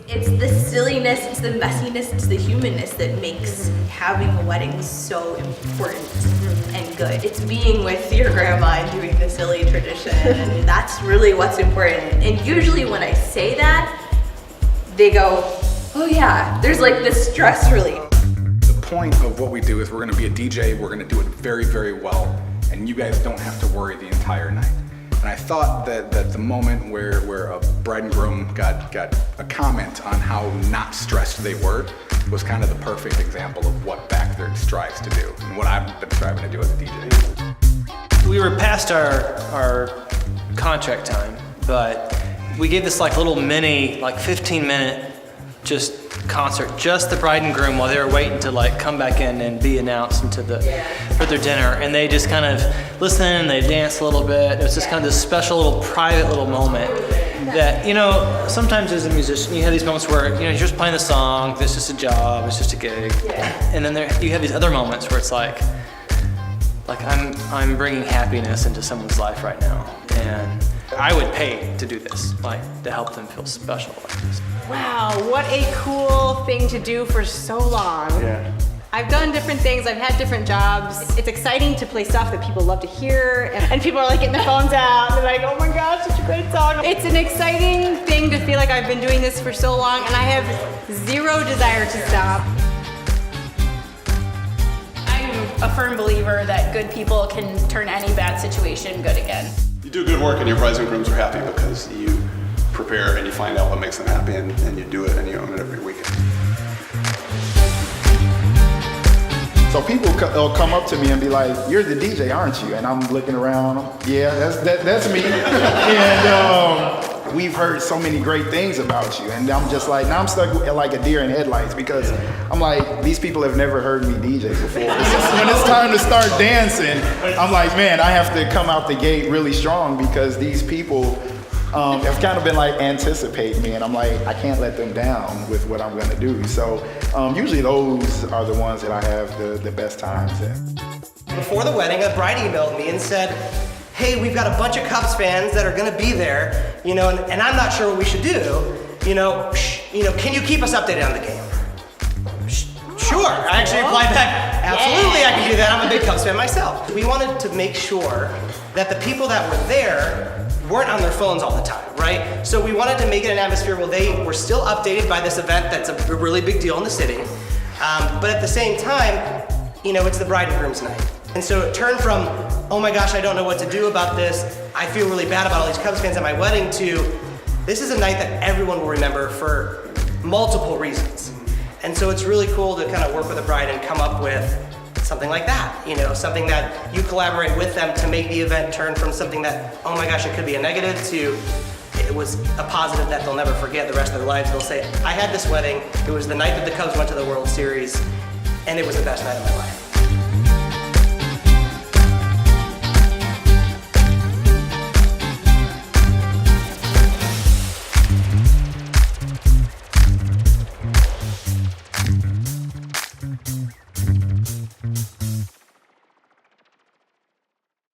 It's the silliness, it's the messiness, it's the humanness that makes having a wedding so important and good. It's being with your grandma and doing the silly tradition, and that's really what's important. And usually when I say that, they go, oh yeah, there's like this stress relief. The point of what we do is we're gonna be a DJ, we're gonna do it very, very well, and you guys don't have to worry the entire night. And I thought that the moment where a bride and groom got a comment on how not stressed they were was kind of the perfect example of what Backthird strives to do and what I've been striving to do as a DJ. We were past our contract time, but we gave this like little mini, like 15-minute just concert, just the bride and groom while they were waiting to like come back in and be announced into for their dinner, and they just kind of listened and they danced a little bit. It was just kind of this special little private little moment that, you know, sometimes as a musician you have these moments where, you know, you're just playing the song, it's just a job, it's just a gig, and then you have these other moments where it's like I'm bringing happiness into someone's life right now, and I would pay to do this, like to help them feel special like this. Wow, what a cool thing to do for so long. Yeah. I've done different things, I've had different jobs. It's exciting to play stuff that people love to hear, and people are like getting their phones out, and they're like, oh my gosh, such a great song. It's an exciting thing to feel like I've been doing this for so long, and I have zero desire to stop. I'm a firm believer that good people can turn any bad situation good again. You do good work and your brides and grooms are happy because you prepare and you find out what makes them happy, and you do it and you own it every weekend. So people will come up to me and be like, you're the DJ, aren't you? And I'm looking around, yeah, that's me. And we've heard so many great things about you. And I'm just like, now I'm stuck like a deer in headlights, because I'm like, these people have never heard me DJ before. When it's time to start dancing, I'm like, man, I have to come out the gate really strong, because these people have kind of been like anticipating me, and I'm like, I can't let them down with what I'm gonna do. So usually those are the ones that I have the best times in. Before the wedding, a bride emailed me and said, hey, we've got a bunch of Cubs fans that are gonna be there, you know, and I'm not sure what we should do. You know, can you keep us updated on the game? Sure, I actually replied back, absolutely I can do that, I'm a big Cubs fan myself. We wanted to make sure that the people that were there weren't on their phones all the time, right? So we wanted to make it an atmosphere where they were still updated by this event that's a really big deal in the city. But at the same time, you know, it's the bride and groom's night. And so it turned from, oh my gosh, I don't know what to do about this, I feel really bad about all these Cubs fans at my wedding, to this is a night that everyone will remember for multiple reasons. And so it's really cool to kind of work with a bride and come up with something like that, you know, something that you collaborate with them to make the event turn from something that, oh my gosh, it could be a negative, to it was a positive that they'll never forget the rest of their lives. They'll say, I had this wedding, it was the night that the Cubs went to the World Series, and it was the best night of my life.